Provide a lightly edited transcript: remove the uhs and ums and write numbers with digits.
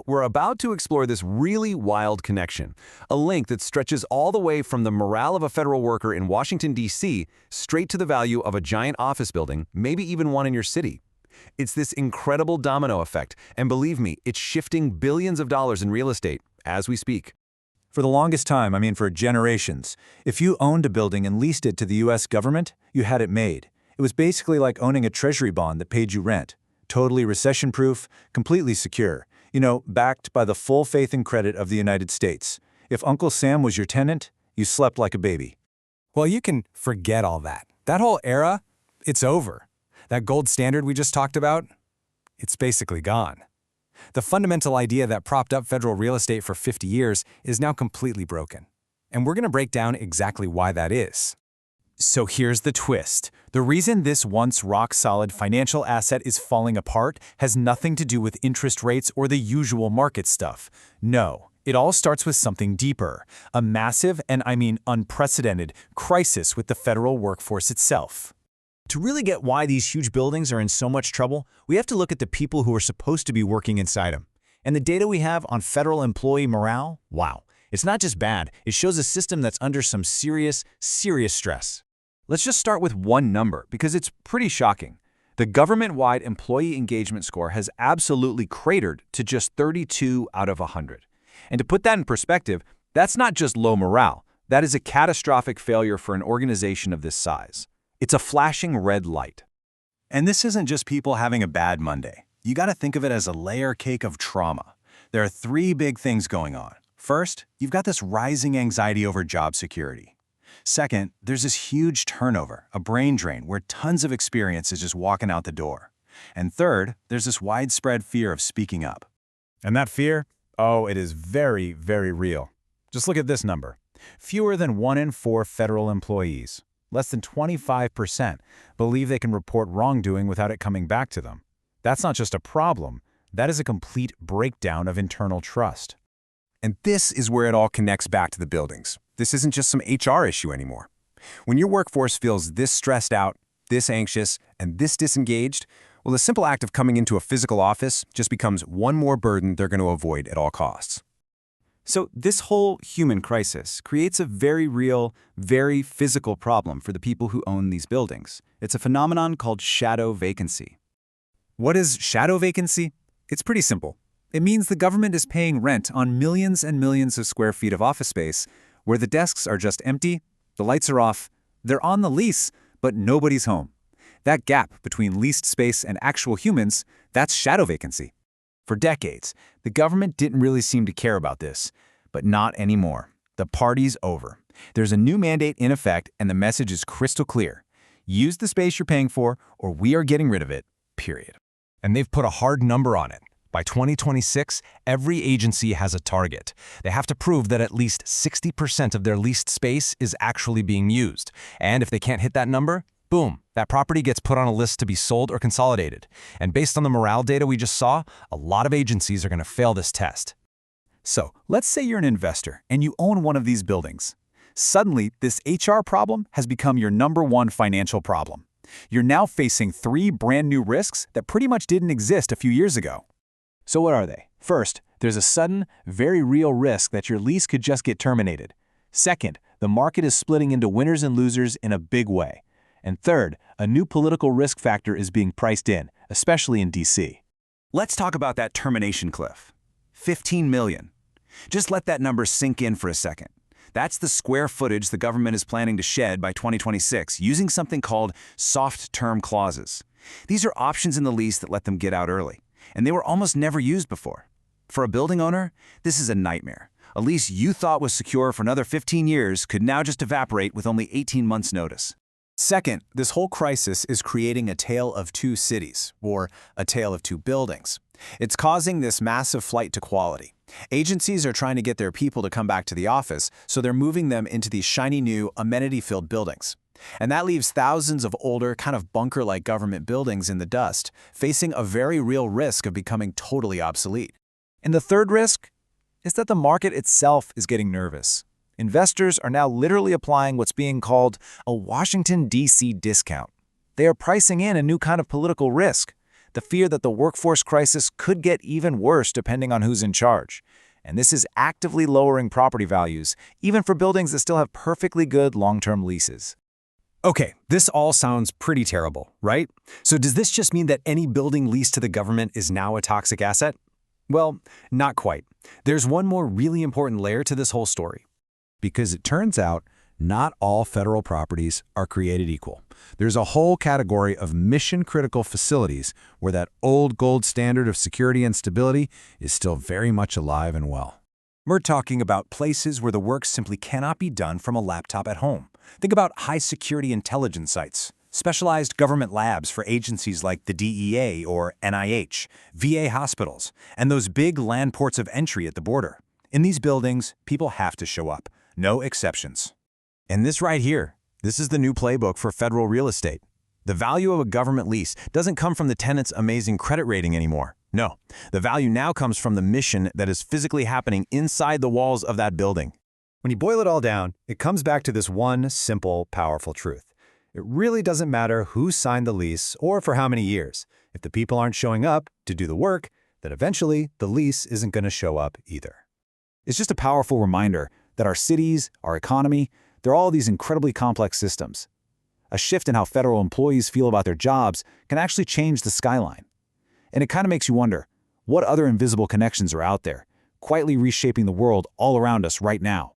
We're about to explore this really wild connection, a link that stretches all the way from the morale of a federal worker in Washington, D.C., straight to the value of a giant office building, maybe even one in your city. It's this incredible domino effect, and believe me, it's shifting billions of dollars in real estate as we speak. For the longest time, for generations, if you owned a building and leased it to the U.S. government, you had it made. It was basically like owning a treasury bond that paid you rent. Totally recession-proof, completely secure. Backed by the full faith and credit of the United States. If Uncle Sam was your tenant, you slept like a baby. Well, you can forget all that. That whole era, it's over. That gold standard we just talked about, it's basically gone. The fundamental idea that propped up federal real estate for 50 years is now completely broken. And we're going to break down exactly why that is. So here's the twist. The reason this once rock-solid financial asset is falling apart has nothing to do with interest rates or the usual market stuff. No, it all starts with something deeper. A massive, and unprecedented, crisis with the federal workforce itself. To really get why these huge buildings are in so much trouble, we have to look at the people who are supposed to be working inside them. And the data we have on federal employee morale, wow, it's not just bad, it shows a system that's under some serious stress. Let's just start with one number, because it's pretty shocking. The government-wide employee engagement score has absolutely cratered to just 32 out of 100. And to put that in perspective, that's not just low morale. That is a catastrophic failure for an organization of this size. It's a flashing red light. And this isn't just people having a bad Monday. You got to think of it as a layer cake of trauma. There are three big things going on. First, you've got this rising anxiety over job security. Second, there's this huge turnover, a brain drain where tons of experience is just walking out the door. And third, there's this widespread fear of speaking up. And that fear? Oh, it is very, very real. Just look at this number. Fewer than 1 in 4 federal employees, less than 25%, believe they can report wrongdoing without it coming back to them. That's not just a problem. That is a complete breakdown of internal trust. And this is where it all connects back to the buildings. This isn't just some HR issue anymore. When your workforce feels this stressed out, this anxious, and this disengaged, well, the simple act of coming into a physical office just becomes one more burden they're going to avoid at all costs. So this whole human crisis creates a very real, very physical problem for the people who own these buildings. It's a phenomenon called shadow vacancy. What is shadow vacancy? It's pretty simple. It means the government is paying rent on millions and millions of square feet of office space where the desks are just empty, the lights are off, they're on the lease, but nobody's home. That gap between leased space and actual humans, that's shadow vacancy. For decades, the government didn't really seem to care about this, but not anymore. The party's over. There's a new mandate in effect, and the message is crystal clear. Use the space you're paying for, or we are getting rid of it, period. And they've put a hard number on it. By 2026, every agency has a target. They have to prove that at least 60% of their leased space is actually being used. And if they can't hit that number, boom, that property gets put on a list to be sold or consolidated. And based on the morale data we just saw, a lot of agencies are going to fail this test. So, let's say you're an investor and you own one of these buildings. Suddenly, this HR problem has become your #1 financial problem. You're now facing 3 brand new risks that pretty much didn't exist a few years ago. So what are they? First, there's a sudden, very real risk that your lease could just get terminated. Second, the market is splitting into winners and losers in a big way. And third, a new political risk factor is being priced in, especially in D.C. Let's talk about that termination cliff. 15 million. Just let that number sink in for a second. That's the square footage the government is planning to shed by 2026 using something called soft term clauses. These are options in the lease that let them get out early, and they were almost never used before. For a building owner, this is a nightmare. A lease you thought was secure for another 15 years could now just evaporate with only 18 months' notice. Second, this whole crisis is creating a tale of two cities, or a tale of two buildings. It's causing this massive flight to quality. Agencies are trying to get their people to come back to the office, so they're moving them into these shiny new, amenity-filled buildings. And that leaves thousands of older, kind of bunker-like government buildings in the dust, facing a very real risk of becoming totally obsolete. And the third risk is that the market itself is getting nervous. Investors are now literally applying what's being called a Washington, D.C. discount. They are pricing in a new kind of political risk. the fear that the workforce crisis could get even worse depending on who's in charge. And this is actively lowering property values, even for buildings that still have perfectly good long-term leases. Okay, this all sounds pretty terrible, right? So does this just mean that any building leased to the government is now a toxic asset? Well, not quite. There's one more really important layer to this whole story. Because it turns out not all federal properties are created equal. There's a whole category of mission-critical facilities where that old gold standard of security and stability is still very much alive and well. We're talking about places where the work simply cannot be done from a laptop at home. Think about high-security intelligence sites, specialized government labs for agencies like the DEA or NIH, VA hospitals, and those big land ports of entry at the border. In these buildings, people have to show up. No exceptions. And this right here, this is the new playbook for federal real estate. The value of a government lease doesn't come from the tenant's amazing credit rating anymore. No, the value now comes from the mission that is physically happening inside the walls of that building. When you boil it all down, it comes back to this one simple, powerful truth. It really doesn't matter who signed the lease or for how many years. If the people aren't showing up to do the work, then eventually the lease isn't going to show up either. It's just a powerful reminder that our cities, our economy, they're all these incredibly complex systems. A shift in how federal employees feel about their jobs can actually change the skyline. And it kind of makes you wonder, what other invisible connections are out there, quietly reshaping the world all around us right now?